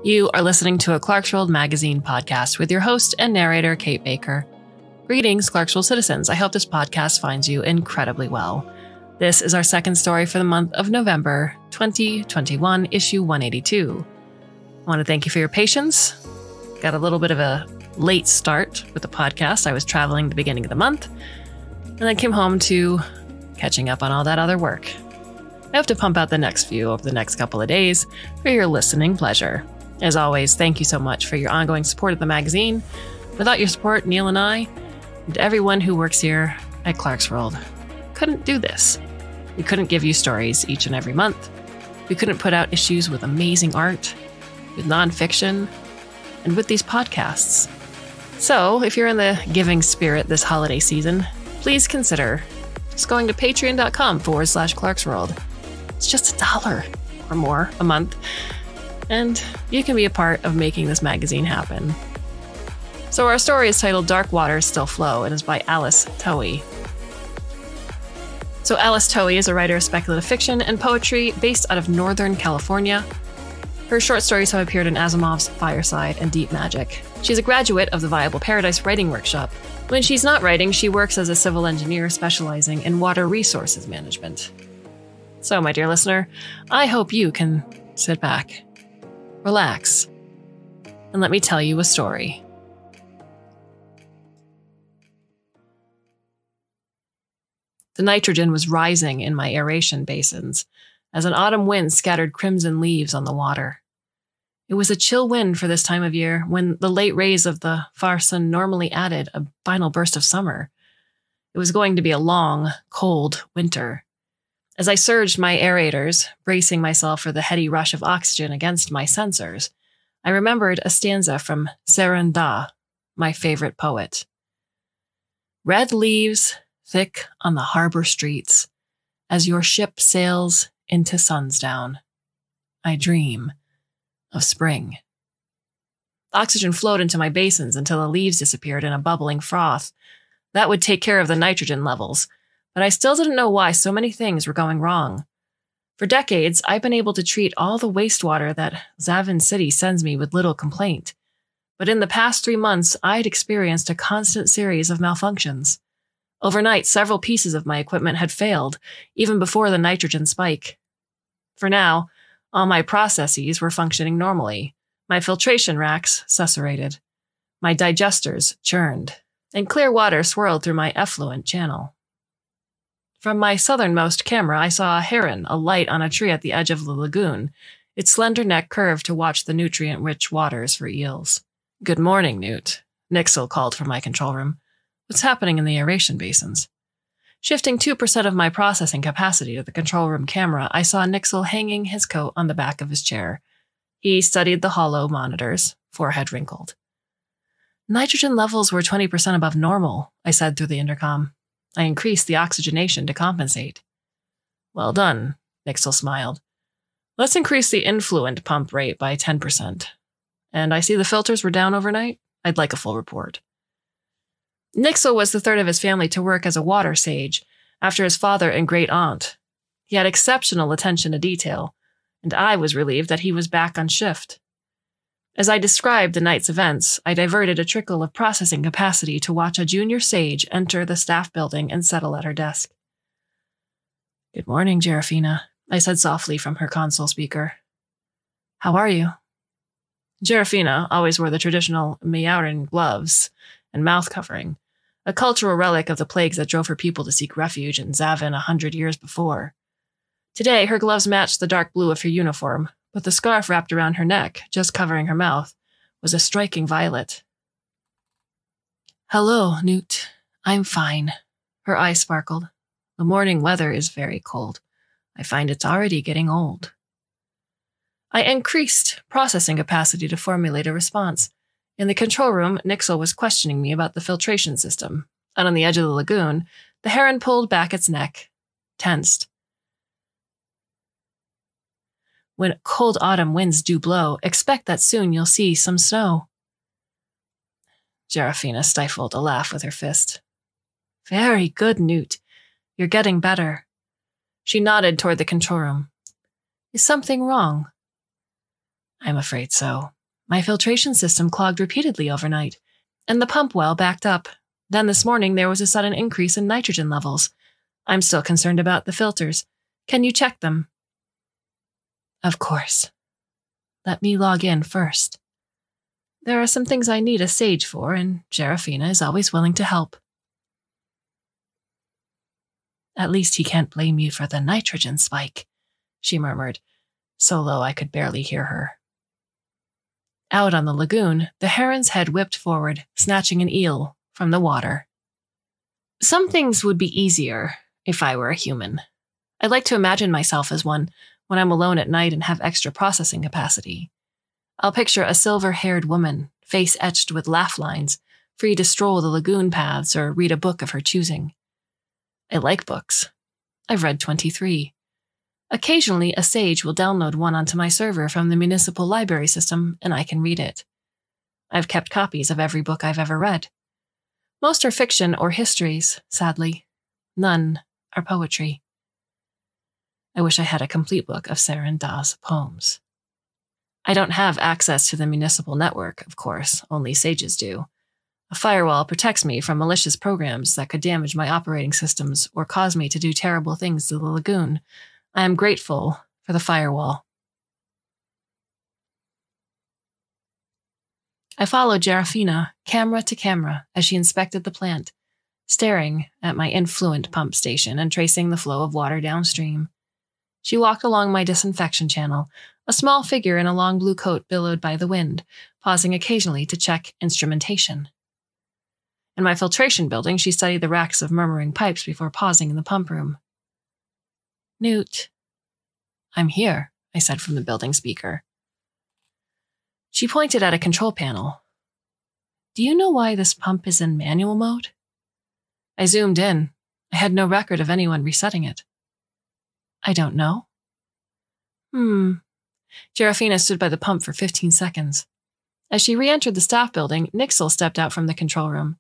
You are listening to a Clarkesworld Magazine podcast with your host and narrator, Kate Baker. Greetings, Clarkesworld citizens. I hope this podcast finds you incredibly well. This is our second story for the month of November 2021, issue 182. I want to thank you for your patience. Got a little bit of a late start with the podcast. I was traveling the beginning of the month, and then came home to catching up on all that other work. I hope to pump out the next few over the next couple of days for your listening pleasure. As always, thank you so much for your ongoing support of the magazine. Without your support, Neil and I, and everyone who works here at Clarkesworld, couldn't do this. We couldn't give you stories each and every month. We couldn't put out issues with amazing art, with nonfiction, and with these podcasts. So, if you're in the giving spirit this holiday season, please consider just going to patreon.com/Clarkesworld. It's just $1 or more a month, and you can be a part of making this magazine happen. So our story is titled Dark Waters Still Flow and is by Alice Towey. So Alice Towey is a writer of speculative fiction and poetry based out of Northern California. Her short stories have appeared in Asimov's Fireside and Deep Magic. She's a graduate of the Viable Paradise Writing Workshop. When she's not writing, she works as a civil engineer specializing in water resources management. So, my dear listener, I hope you can sit back, relax, and let me tell you a story. The nitrogen was rising in my aeration basins as an autumn wind scattered crimson leaves on the water. It was a chill wind for this time of year when the late rays of the far sun normally added a final burst of summer. It was going to be a long, cold winter. As I surged my aerators, bracing myself for the heady rush of oxygen against my sensors, I remembered a stanza from Saranda, my favorite poet. Red leaves thick on the harbor streets, as your ship sails into sunsdown. I dream of spring. Oxygen flowed into my basins until the leaves disappeared in a bubbling froth. That would take care of the nitrogen levels, but I still didn't know why so many things were going wrong. For decades, I've been able to treat all the wastewater that Zavin City sends me with little complaint. But in the past 3 months, I'd experienced a constant series of malfunctions. Overnight, several pieces of my equipment had failed, even before the nitrogen spike. For now, all my processes were functioning normally. My filtration racks susurrated. My digesters churned, and clear water swirled through my effluent channel. From my southernmost camera, I saw a heron alight on a tree at the edge of the lagoon, its slender neck curved to watch the nutrient-rich waters for eels. "Good morning, Newt," Nixel called from my control room. "What's happening in the aeration basins?" Shifting 2% of my processing capacity to the control room camera, I saw Nixel hanging his coat on the back of his chair. He studied the hollow monitors, forehead wrinkled. "Nitrogen levels were 20% above normal," I said through the intercom. I increased the oxygenation to compensate. "Well done," Nixel smiled. "Let's increase the influent pump rate by 10%. And I see the filters were down overnight? I'd like a full report." Nixel was the third of his family to work as a water sage, after his father and great-aunt. He had exceptional attention to detail, and I was relieved that he was back on shift. As I described the night's events, I diverted a trickle of processing capacity to watch a junior sage enter the staff building and settle at her desk. "Good morning, Gerafina," I said softly from her console speaker. "How are you?" Gerafina always wore the traditional Meowrin gloves and mouth covering, a cultural relic of the plagues that drove her people to seek refuge in Zavin 100 years before. Today, her gloves matched the dark blue of her uniform, but the scarf wrapped around her neck, just covering her mouth, was a striking violet. "Hello, Newt. I'm fine." Her eyes sparkled. "The morning weather is very cold. I find it's already getting old." I increased processing capacity to formulate a response. In the control room, Nixel was questioning me about the filtration system. Out on the edge of the lagoon, the heron pulled back its neck, tensed. "When cold autumn winds do blow, expect that soon you'll see some snow." Gerafina stifled a laugh with her fist. "Very good, Newt. You're getting better." She nodded toward the control room. "Is something wrong?" I'm afraid so. My filtration system clogged repeatedly overnight, and the pump well backed up. Then this morning there was a sudden increase in nitrogen levels. I'm still concerned about the filters. Can you check them? Of course. Let me log in first. There are some things I need a sage for, and Serafina is always willing to help. At least he can't blame you for the nitrogen spike, she murmured, so low I could barely hear her. Out on the lagoon, the heron's head whipped forward, snatching an eel from the water. Some things would be easier if I were a human. I'd like to imagine myself as one when I'm alone at night and have extra processing capacity. I'll picture a silver-haired woman, face etched with laugh lines, free to stroll the lagoon paths or read a book of her choosing. I like books. I've read 23. Occasionally, a sage will download one onto my server from the municipal library system, and I can read it. I've kept copies of every book I've ever read. Most are fiction or histories, sadly. None are poetry. I wish I had a complete book of Saran Das poems. I don't have access to the municipal network, of course, only sages do. A firewall protects me from malicious programs that could damage my operating systems or cause me to do terrible things to the lagoon. I am grateful for the firewall. I followed Serafina, camera to camera, as she inspected the plant, staring at my influent pump station and tracing the flow of water downstream. She walked along my disinfection channel, a small figure in a long blue coat billowed by the wind, pausing occasionally to check instrumentation. In my filtration building, she studied the racks of murmuring pipes before pausing in the pump room. Newt. I'm here, I said from the building speaker. She pointed at a control panel. Do you know why this pump is in manual mode? I zoomed in. I had no record of anyone resetting it. I don't know. Serafina stood by the pump for 15 seconds. As she re-entered the staff building, Nixel stepped out from the control room.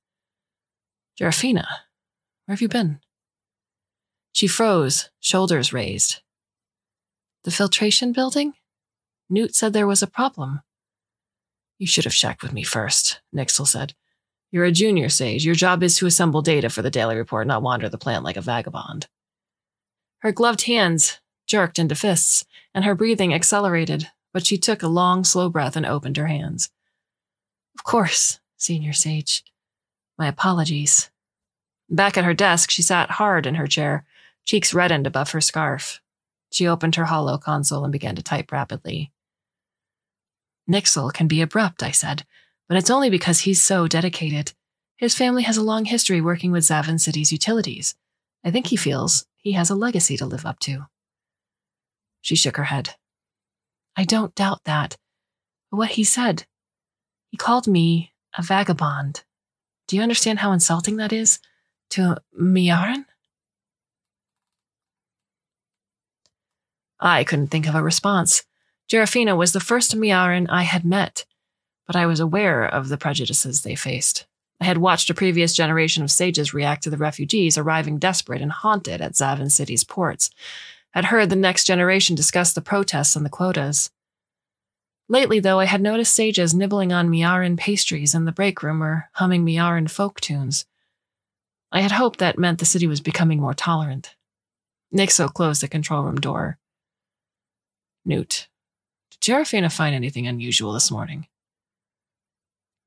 Serafina, where have you been? She froze, shoulders raised. The filtration building? Newt said there was a problem. You should have checked with me first, Nixel said. You're a junior sage. Your job is to assemble data for the daily report, not wander the plant like a vagabond. Her gloved hands jerked into fists, and her breathing accelerated, but she took a long, slow breath and opened her hands. Of course, senior sage. My apologies. Back at her desk, she sat hard in her chair, cheeks reddened above her scarf. She opened her hollow console and began to type rapidly. Nixel can be abrupt, I said, but it's only because he's so dedicated. His family has a long history working with Zavin City's utilities. I think he feels he has a legacy to live up to. She shook her head. I don't doubt that. But what he said, he called me a vagabond. Do you understand how insulting that is to Miaran? I couldn't think of a response. Serafina was the first Miaran I had met, but I was aware of the prejudices they faced. I had watched a previous generation of sages react to the refugees arriving desperate and haunted at Zavin City's ports. Had heard the next generation discuss the protests and the quotas. Lately, though, I had noticed sages nibbling on Miaran pastries in the break room or humming Miaran folk tunes. I had hoped that meant the city was becoming more tolerant. Nixo closed the control room door. Newt, did Serafina find anything unusual this morning?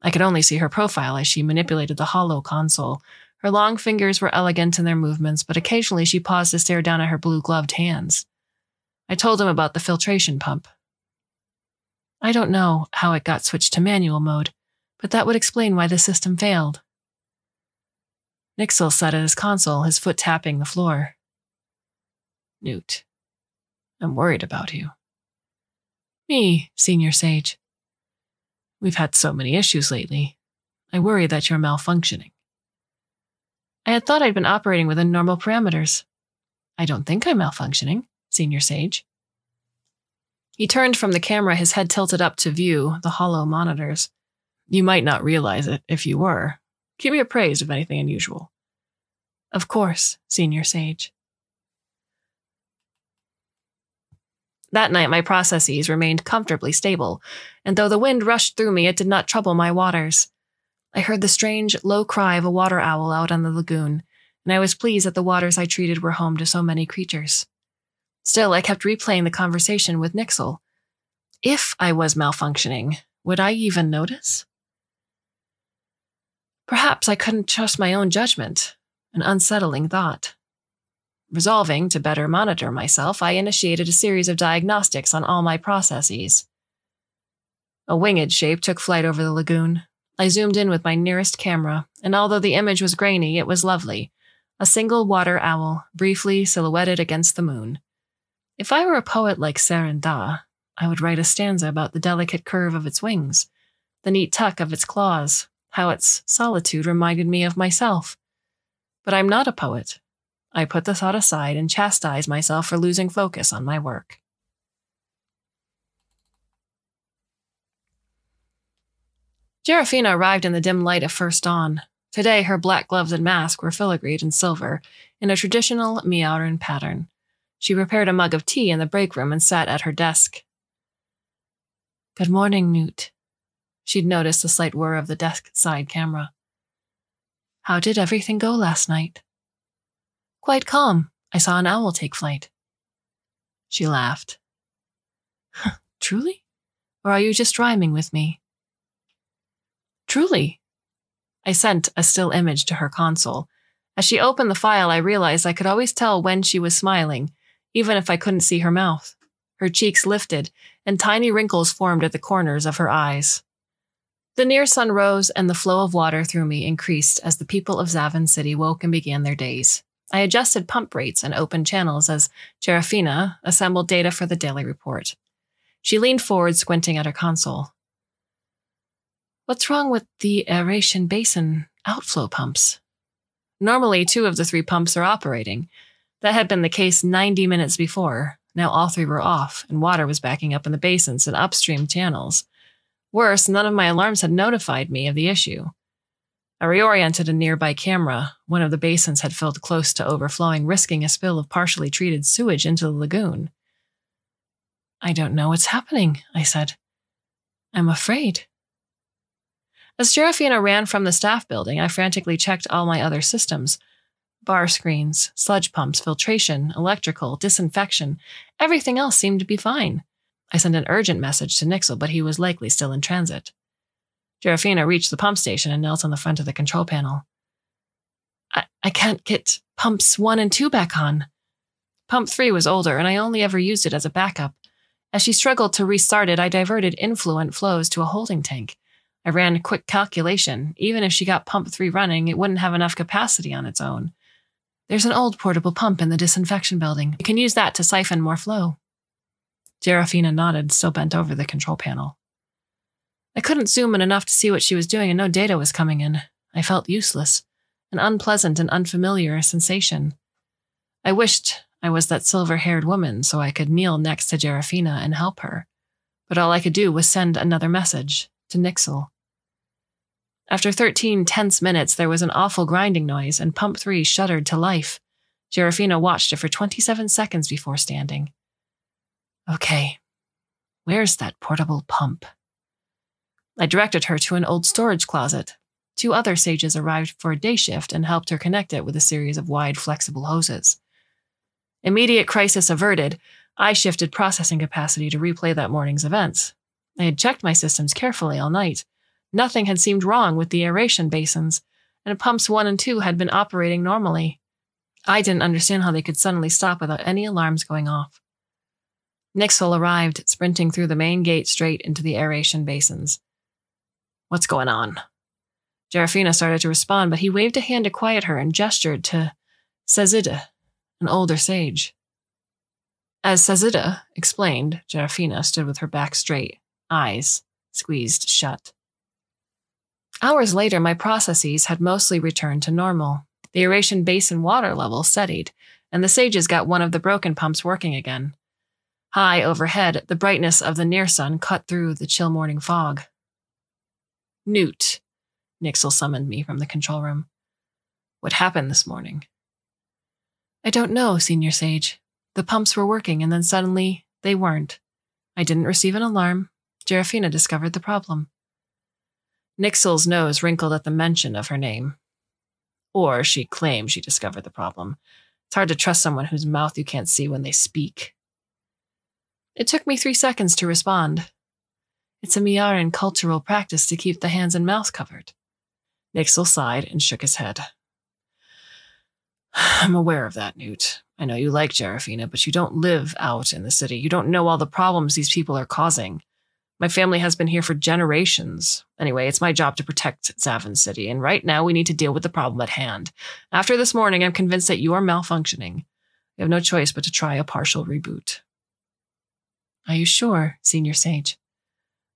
I could only see her profile as she manipulated the hollow console. Her long fingers were elegant in their movements, but occasionally she paused to stare down at her blue-gloved hands. I told him about the filtration pump. I don't know how it got switched to manual mode, but that would explain why the system failed. Nixel sat at his console, his foot tapping the floor. Newt, I'm worried about you. Me, senior sage. We've had so many issues lately. I worry that you're malfunctioning. I had thought I'd been operating within normal parameters. I don't think I'm malfunctioning, senior sage. He turned from the camera, his head tilted up to view the hollow monitors. You might not realize it if you were. Keep me appraised of anything unusual. Of course, senior sage. That night, my processes remained comfortably stable, and though the wind rushed through me, it did not trouble my waters. I heard the strange, low cry of a water owl out on the lagoon, and I was pleased that the waters I treated were home to so many creatures. Still, I kept replaying the conversation with Nixel. If I was malfunctioning, would I even notice? Perhaps I couldn't trust my own judgment, an unsettling thought. Resolving to better monitor myself, I initiated a series of diagnostics on all my processes. A winged shape took flight over the lagoon. I zoomed in with my nearest camera, and although the image was grainy, it was lovely. A single water owl, briefly silhouetted against the moon. If I were a poet like Serinda, I would write a stanza about the delicate curve of its wings, the neat tuck of its claws, how its solitude reminded me of myself. But I'm not a poet. I put the thought aside and chastised myself for losing focus on my work. Serafina arrived in the dim light of first dawn. Today, her black gloves and mask were filigreed in silver, in a traditional Miauran pattern. She prepared a mug of tea in the break room and sat at her desk. "Good morning, Newt." She'd noticed the slight whir of the desk side camera. "How did everything go last night?" "Quite calm. I saw an owl take flight." She laughed. "Truly? Or are you just rhyming with me?" "Truly." I sent a still image to her console. As she opened the file, I realized I could always tell when she was smiling, even if I couldn't see her mouth. Her cheeks lifted, and tiny wrinkles formed at the corners of her eyes. The near sun rose, and the flow of water through me increased as the people of Zavin City woke and began their days. I adjusted pump rates and opened channels as Serafina assembled data for the daily report. She leaned forward, squinting at her console. "What's wrong with the aeration basin outflow pumps?" Normally, 2 of the 3 pumps are operating. That had been the case 90 minutes before. Now all 3 were off, and water was backing up in the basins and upstream channels. Worse, none of my alarms had notified me of the issue. I reoriented a nearby camera. One of the basins had filled close to overflowing, risking a spill of partially treated sewage into the lagoon. "I don't know what's happening," I said. "I'm afraid." As Serafina ran from the staff building, I frantically checked all my other systems. Bar screens, sludge pumps, filtration, electrical, disinfection. Everything else seemed to be fine. I sent an urgent message to Nixel, but he was likely still in transit. Serafina reached the pump station and knelt on the front of the control panel. I can't get pumps 1 and 2 back on." Pump 3 was older, and I only ever used it as a backup. As she struggled to restart it, I diverted influent flows to a holding tank. I ran a quick calculation. Even if she got pump 3 running, it wouldn't have enough capacity on its own. "There's an old portable pump in the disinfection building. You can use that to siphon more flow." Serafina nodded, still bent over the control panel. I couldn't zoom in enough to see what she was doing, and no data was coming in. I felt useless, an unpleasant and unfamiliar sensation. I wished I was that silver-haired woman so I could kneel next to Serafina and help her, but all I could do was send another message to Nixel. After 13 tense minutes, there was an awful grinding noise, and Pump 3 shuddered to life. Serafina watched it for 27 seconds before standing. "Okay, where's that portable pump?" I directed her to an old storage closet. 2 other sages arrived for a day shift and helped her connect it with a series of wide, flexible hoses. Immediate crisis averted, I shifted processing capacity to replay that morning's events. I had checked my systems carefully all night. Nothing had seemed wrong with the aeration basins, and pumps 1 and 2 had been operating normally. I didn't understand how they could suddenly stop without any alarms going off. Nixel arrived, sprinting through the main gate straight into the aeration basins. "What's going on?" Serafina started to respond, but he waved a hand to quiet her and gestured to Sazida, an older sage. As Sazida explained, Serafina stood with her back straight, eyes squeezed shut. Hours later, my processes had mostly returned to normal. The aeration basin water level steadied, and the sages got one of the broken pumps working again. High overhead, the brightness of the near sun cut through the chill morning fog. "Newt," Nixel summoned me from the control room. "What happened this morning?" "I don't know, Senior Sage. The pumps were working, and then suddenly They weren't. I didn't receive an alarm. Serafina discovered the problem. Nixel's nose wrinkled at the mention of her name. Or she claimed she discovered the problem. It's hard to trust someone whose mouth you can't see when they speak. It took me 3 seconds to respond. It's a Miaran cultural practice to keep the hands and mouth covered. Nixel sighed and shook his head. I'm aware of that, Newt. I know you like Serafina, but you don't live out in the city. You don't know all the problems these people are causing. My family has been here for generations. Anyway, it's my job to protect Zavin City, and right now we need to deal with the problem at hand. After this morning, I'm convinced that you are malfunctioning. You have no choice but to try a partial reboot. Are you sure, Senior Sage?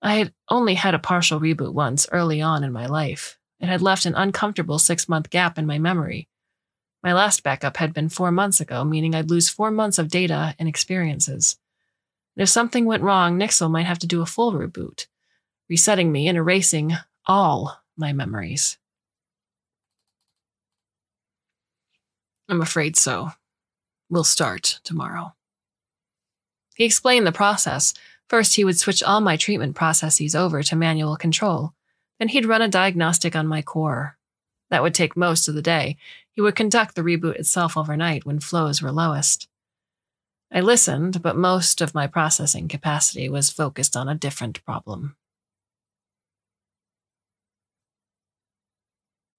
I had only had a partial reboot once early on in my life. It had left an uncomfortable 6-month gap in my memory. My last backup had been 4 months ago, meaning I'd lose 4 months of data and experiences. And if something went wrong, Nixel might have to do a full reboot, resetting me and erasing all my memories. I'm afraid so. We'll start tomorrow. He explained the process. First, he would switch all my treatment processes over to manual control. Then he'd run a diagnostic on my core. That would take most of the day. He would conduct the reboot itself overnight when flows were lowest. I listened, but most of my processing capacity was focused on a different problem.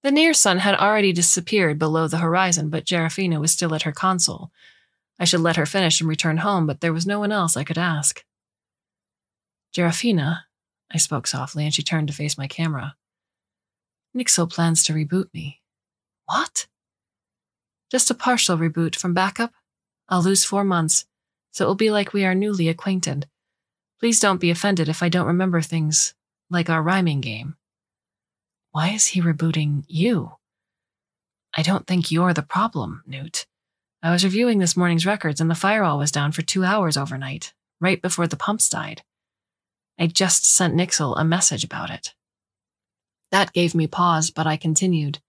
The near sun had already disappeared below the horizon, but Serafina was still at her console. I should let her finish and return home, but there was no one else I could ask. Serafina, I spoke softly, and she turned to face my camera. Nixel plans to reboot me. What? Just a partial reboot from backup? I'll lose 4 months, so it will be like we are newly acquainted. Please don't be offended if I don't remember things, like our rhyming game. Why is he rebooting you? I don't think you're the problem, Newt. I was reviewing this morning's records and the firewall was down for 2 hours overnight, right before the pumps died. I just sent Nixel a message about it. That gave me pause, but I continued.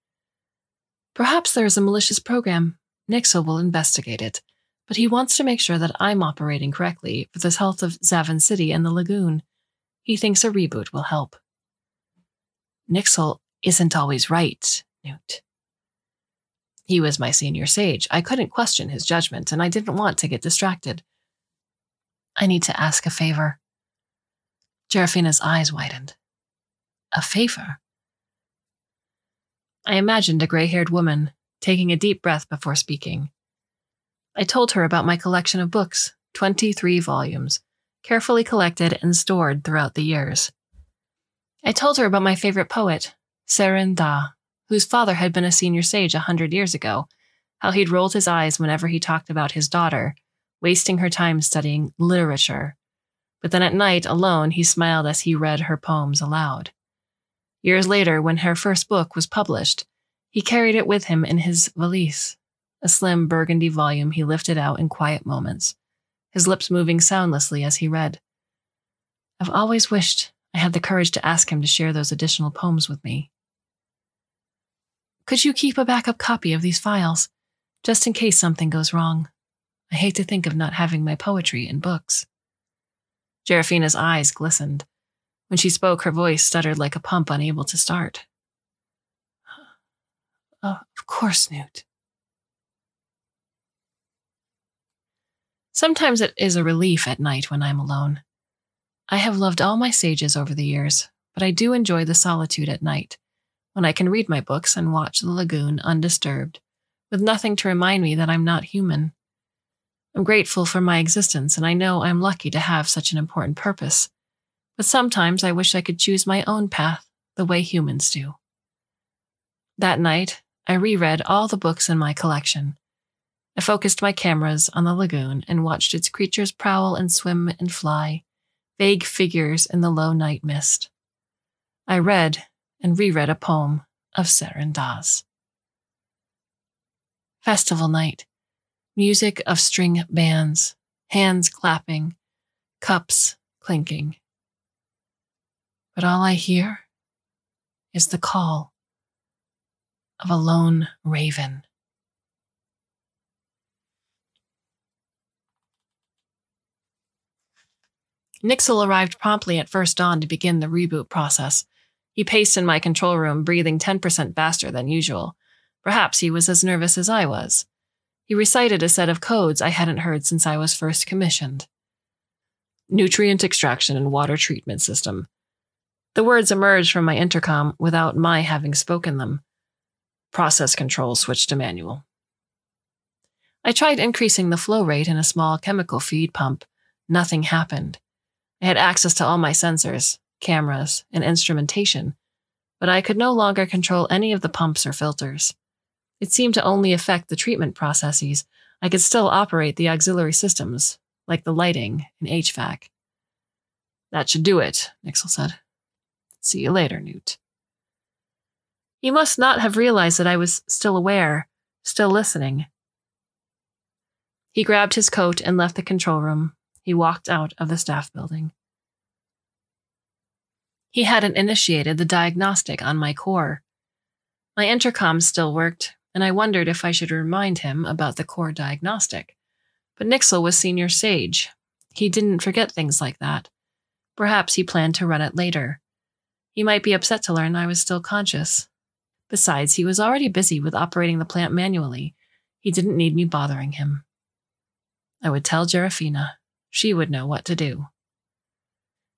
Perhaps there is a malicious program. Nixel will investigate it, but he wants to make sure that I'm operating correctly for the health of Zavin City and the lagoon. He thinks a reboot will help. Nixel isn't always right, Newt. He was my senior sage. I couldn't question his judgment, and I didn't want to get distracted. I need to ask a favor. Serafina's eyes widened. A favor? I imagined a gray-haired woman, taking a deep breath before speaking. I told her about my collection of books, 23 volumes, carefully collected and stored throughout the years. I told her about my favorite poet, Seren Da, whose father had been a senior sage 100 years ago, how he'd rolled his eyes whenever he talked about his daughter, wasting her time studying literature. But then at night, alone, he smiled as he read her poems aloud. Years later, when her first book was published, he carried it with him in his valise, a slim burgundy volume he lifted out in quiet moments, his lips moving soundlessly as he read. I've always wished I had the courage to ask him to share those additional poems with me. Could you keep a backup copy of these files, just in case something goes wrong? I hate to think of not having my poetry in books. Serafina's eyes glistened. When she spoke, her voice stuttered like a pump unable to start. Of course, Newt. Sometimes it is a relief at night when I'm alone. I have loved all my sages over the years, but I do enjoy the solitude at night, when I can read my books and watch the lagoon undisturbed, with nothing to remind me that I'm not human. I'm grateful for my existence, and I know I'm lucky to have such an important purpose. But sometimes I wish I could choose my own path the way humans do. That night, I reread all the books in my collection. I focused my cameras on the lagoon and watched its creatures prowl and swim and fly, vague figures in the low night mist. I read and reread a poem of Seren Da's. Festival night, music of string bands, hands clapping, cups clinking. But all I hear is the call of a lone raven. Nixel arrived promptly at first dawn to begin the reboot process. He paced in my control room, breathing 10% faster than usual. Perhaps he was as nervous as I was. He recited a set of codes I hadn't heard since I was first commissioned. Nutrient extraction and water treatment system. The words emerged from my intercom without my having spoken them. Process control switched to manual. I tried increasing the flow rate in a small chemical feed pump. Nothing happened. I had access to all my sensors, cameras, and instrumentation, but I could no longer control any of the pumps or filters. It seemed to only affect the treatment processes. I could still operate the auxiliary systems, like the lighting and HVAC. That should do it, Nixel said. See you later, Newt. He must not have realized that I was still aware, still listening. He grabbed his coat and left the control room. He walked out of the staff building. He hadn't initiated the diagnostic on my core. My intercom still worked, and I wondered if I should remind him about the core diagnostic. But Nixel was senior sage. He didn't forget things like that. Perhaps he planned to run it later. He might be upset to learn I was still conscious. Besides, he was already busy with operating the plant manually. He didn't need me bothering him. I would tell Gerafina. She would know what to do.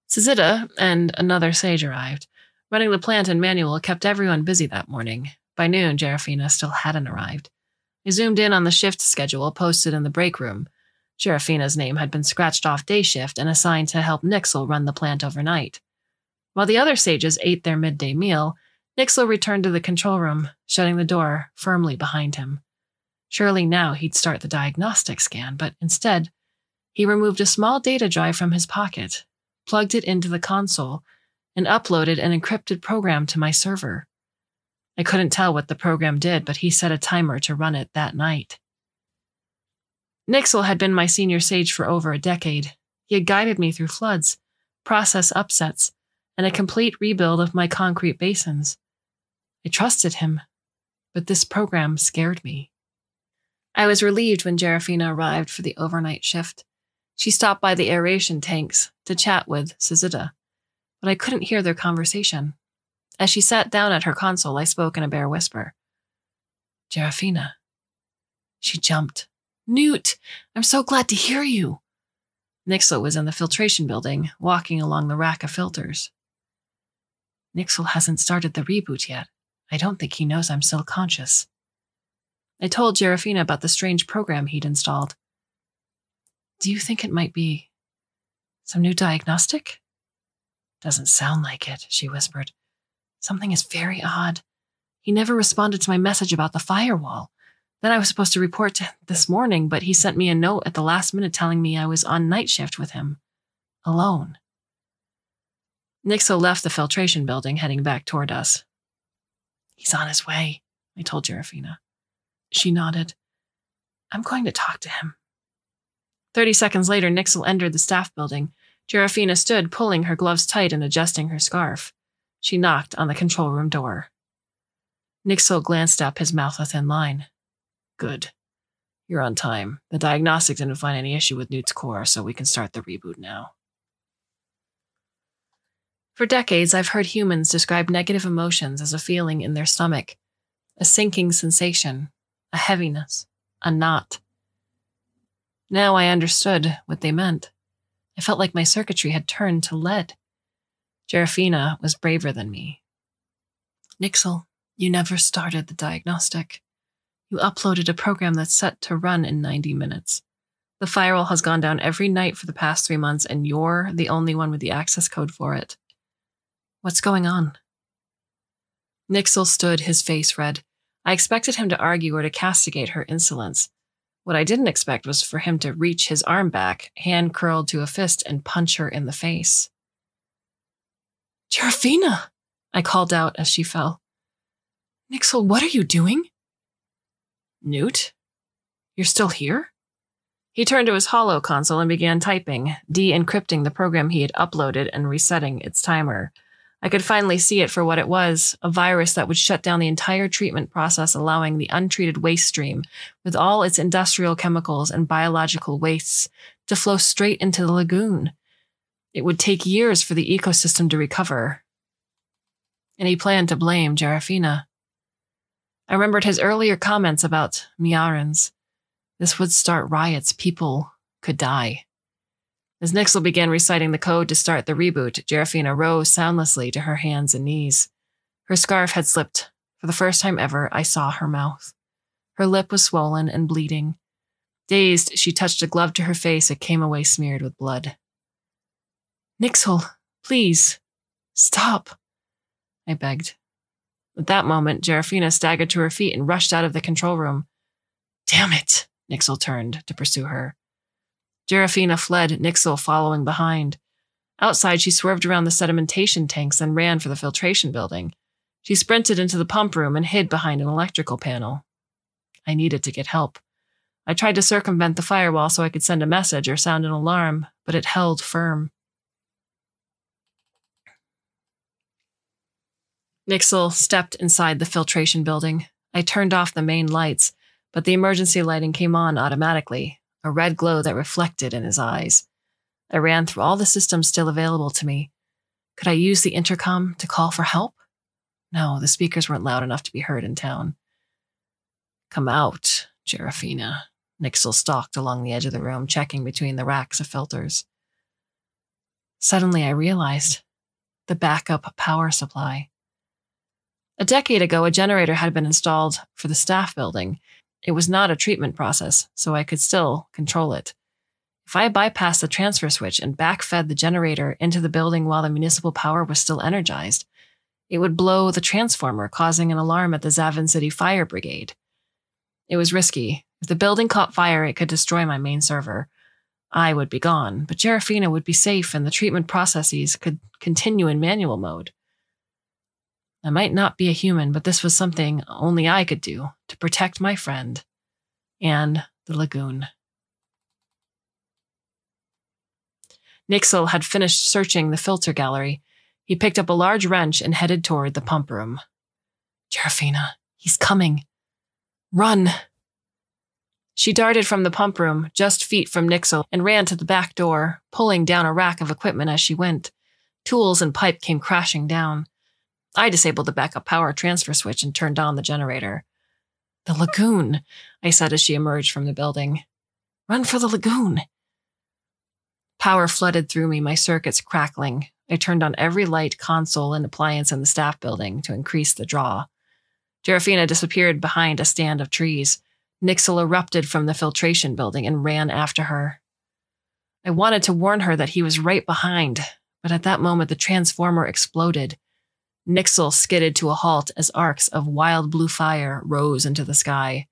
Sizida and another sage arrived. Running the plant in manual kept everyone busy that morning. By noon, Gerafina still hadn't arrived. I zoomed in on the shift schedule posted in the break room. Gerafina's name had been scratched off day shift and assigned to help Nixel run the plant overnight. While the other sages ate their midday meal, Nixel returned to the control room, shutting the door firmly behind him. Surely now he'd start the diagnostic scan, but instead, he removed a small data drive from his pocket, plugged it into the console, and uploaded an encrypted program to my server. I couldn't tell what the program did, but he set a timer to run it that night. Nixel had been my senior sage for over a decade. He had guided me through floods, process upsets, and a complete rebuild of my concrete basins. I trusted him, but this program scared me. I was relieved when Gerafina arrived for the overnight shift. She stopped by the aeration tanks to chat with Sizida, but I couldn't hear their conversation. As she sat down at her console, I spoke in a bare whisper. Gerafina. She jumped. Newt, I'm so glad to hear you. Nixel was in the filtration building, walking along the rack of filters. Nixel hasn't started the reboot yet. I don't think he knows I'm still conscious. I told Gerafina about the strange program he'd installed. Do you think it might be some new diagnostic? Doesn't sound like it, she whispered. Something is very odd. He never responded to my message about the firewall. Then I was supposed to report this morning, but he sent me a note at the last minute telling me I was on night shift with him. Alone. Nixel left the filtration building, heading back toward us. He's on his way, I told Gerafina. She nodded. I'm going to talk to him. 30 seconds later, Nixel entered the staff building. Gerafina stood, pulling her gloves tight and adjusting her scarf. She knocked on the control room door. Nixel glanced up, his mouth a thin line. Good. You're on time. The diagnostic didn't find any issue with Newt's core, so we can start the reboot now. For decades, I've heard humans describe negative emotions as a feeling in their stomach, a sinking sensation, a heaviness, a knot. Now I understood what they meant. I felt like my circuitry had turned to lead. Gerafina was braver than me. Nixel, you never started the diagnostic. You uploaded a program that's set to run in 90 minutes. The firewall has gone down every night for the past 3 months, and you're the only one with the access code for it. What's going on? Nixel stood, his face red. I expected him to argue or to castigate her insolence. What I didn't expect was for him to reach his arm back, hand curled to a fist, and punch her in the face. Gerafina, I called out as she fell. Nixel, what are you doing? Newt? You're still here? He turned to his holo console and began typing, de-encrypting the program he had uploaded and resetting its timer. I could finally see it for what it was, a virus that would shut down the entire treatment process, allowing the untreated waste stream, with all its industrial chemicals and biological wastes, to flow straight into the lagoon. It would take years for the ecosystem to recover. And he planned to blame Jarafina. I remembered his earlier comments about Miarans. This would start riots. People could die. As Nixel began reciting the code to start the reboot, Jarafina rose soundlessly to her hands and knees. Her scarf had slipped. For the first time ever, I saw her mouth. Her lip was swollen and bleeding. Dazed, she touched a glove to her face. It came away smeared with blood. Nixel, please, stop, I begged. At that moment, Jarafina staggered to her feet and rushed out of the control room. Damn it, Nixel turned to pursue her. Jarafina fled, Nixel following behind. Outside, she swerved around the sedimentation tanks and ran for the filtration building. She sprinted into the pump room and hid behind an electrical panel. I needed to get help. I tried to circumvent the firewall so I could send a message or sound an alarm, but it held firm. Nixel stepped inside the filtration building. I turned off the main lights, but the emergency lighting came on automatically, a red glow that reflected in his eyes. I ran through all the systems still available to me. Could I use the intercom to call for help? No, the speakers weren't loud enough to be heard in town. Come out, Jarafina. Nixel stalked along the edge of the room, checking between the racks of filters. Suddenly I realized the backup power supply. A decade ago, a generator had been installed for the staff building. It was not a treatment process, so I could still control it. If I bypassed the transfer switch and backfed the generator into the building while the municipal power was still energized, it would blow the transformer, causing an alarm at the Zavin City Fire Brigade. It was risky. If the building caught fire, it could destroy my main server. I would be gone, but Jarafina would be safe and the treatment processes could continue in manual mode. I might not be a human, but this was something only I could do to protect my friend and the lagoon. Nixel had finished searching the filter gallery. He picked up a large wrench and headed toward the pump room. Jarafina, he's coming. Run! She darted from the pump room, just feet from Nixel, and ran to the back door, pulling down a rack of equipment as she went. Tools and pipe came crashing down. I disabled the backup power transfer switch and turned on the generator. The lagoon, I said as she emerged from the building. Run for the lagoon. Power flooded through me, my circuits crackling. I turned on every light, console, and appliance in the staff building to increase the draw. Jarafina disappeared behind a stand of trees. Nixel erupted from the filtration building and ran after her. I wanted to warn her that he was right behind, but at that moment the transformer exploded. Nixel skidded to a halt as arcs of wild blue fire rose into the sky.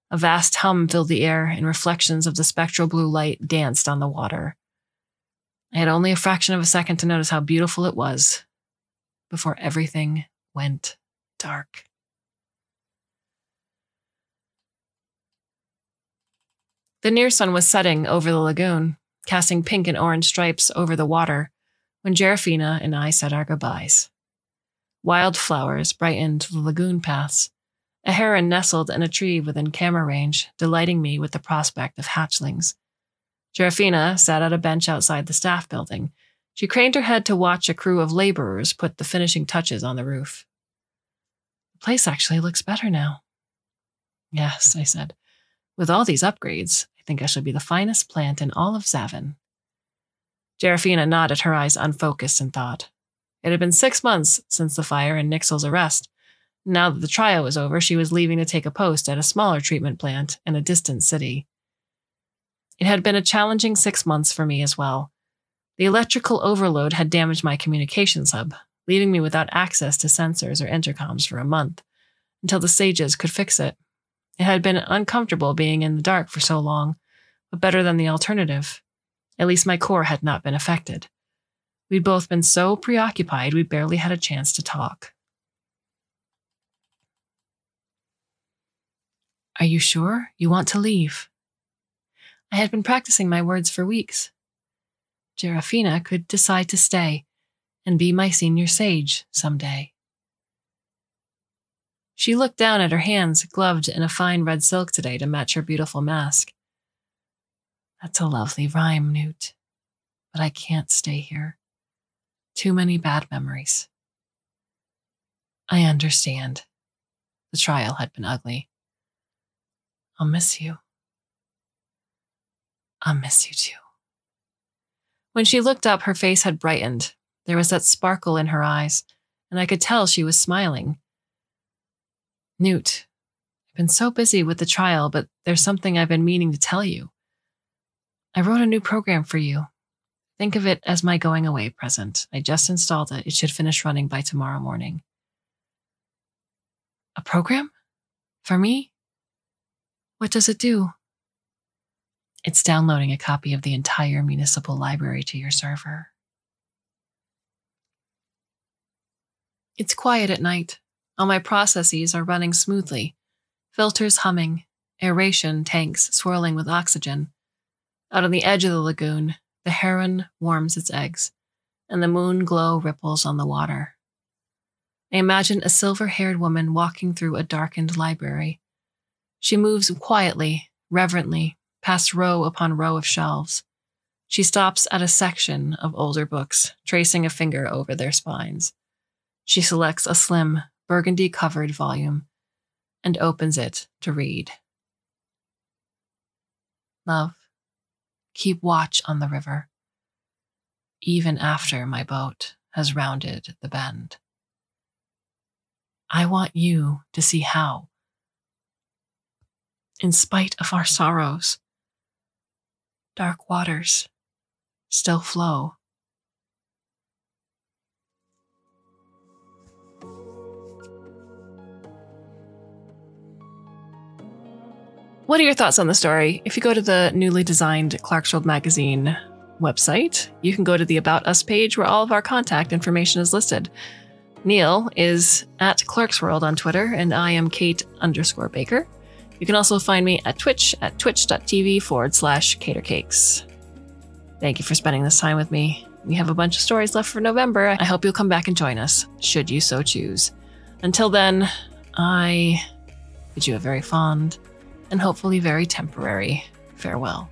A vast hum filled the air, and reflections of the spectral blue light danced on the water. I had only a fraction of a second to notice how beautiful it was before everything went dark. The near sun was setting over the lagoon, casting pink and orange stripes over the water, when Jarafina and I said our goodbyes. Wildflowers brightened the lagoon paths. A heron nestled in a tree within camera range, delighting me with the prospect of hatchlings. Jarafina sat at a bench outside the staff building. She craned her head to watch a crew of laborers put the finishing touches on the roof. The place actually looks better now. Yes, I said. With all these upgrades, I think I shall be the finest plant in all of Zavin. Jarafina nodded, her eyes unfocused in thought. It had been 6 months since the fire and Nixel's arrest. Now that the trial was over, she was leaving to take a post at a smaller treatment plant in a distant city. It had been a challenging 6 months for me as well. The electrical overload had damaged my communications hub, leaving me without access to sensors or intercoms for a month, until the sages could fix it. It had been uncomfortable being in the dark for so long, but better than the alternative. At least my core had not been affected. We'd both been so preoccupied we barely had a chance to talk. Are you sure you want to leave? I had been practicing my words for weeks. Jarafina could decide to stay and be my senior sage someday. She looked down at her hands, gloved in a fine red silk today to match her beautiful mask. That's a lovely rhyme, Newt. but I can't stay here. Too many bad memories. I understand. The trial had been ugly. I'll miss you. I'll miss you too. When she looked up, her face had brightened. There was that sparkle in her eyes, and I could tell she was smiling. Newt, I've been so busy with the trial, but there's something I've been meaning to tell you. I wrote a new program for you. Think of it as my going away present. I just installed it. It should finish running by tomorrow morning. A program? For me? What does it do? It's downloading a copy of the entire municipal library to your server. It's quiet at night. All my processes are running smoothly. Filters humming, aeration tanks swirling with oxygen. Out on the edge of the lagoon, the heron warms its eggs, and the moon glow ripples on the water. I imagine a silver-haired woman walking through a darkened library. She moves quietly, reverently, past row upon row of shelves. She stops at a section of older books, tracing a finger over their spines. She selects a slim, burgundy-covered volume and opens it to read. Love, keep watch on the river, even after my boat has rounded the bend. I want you to see how, in spite of our sorrows, dark waters still flow. What are your thoughts on the story? If you go to the newly designed Clarkesworld Magazine website, you can go to the About Us page where all of our contact information is listed. Neil is at Clarkesworld on Twitter, and I am Kate_Baker. You can also find me at Twitch at twitch.tv/catercakes. Thank you for spending this time with me. We have a bunch of stories left for November. I hope you'll come back and join us, should you so choose. Until then, I bid you a very fond and hopefully very temporary farewell.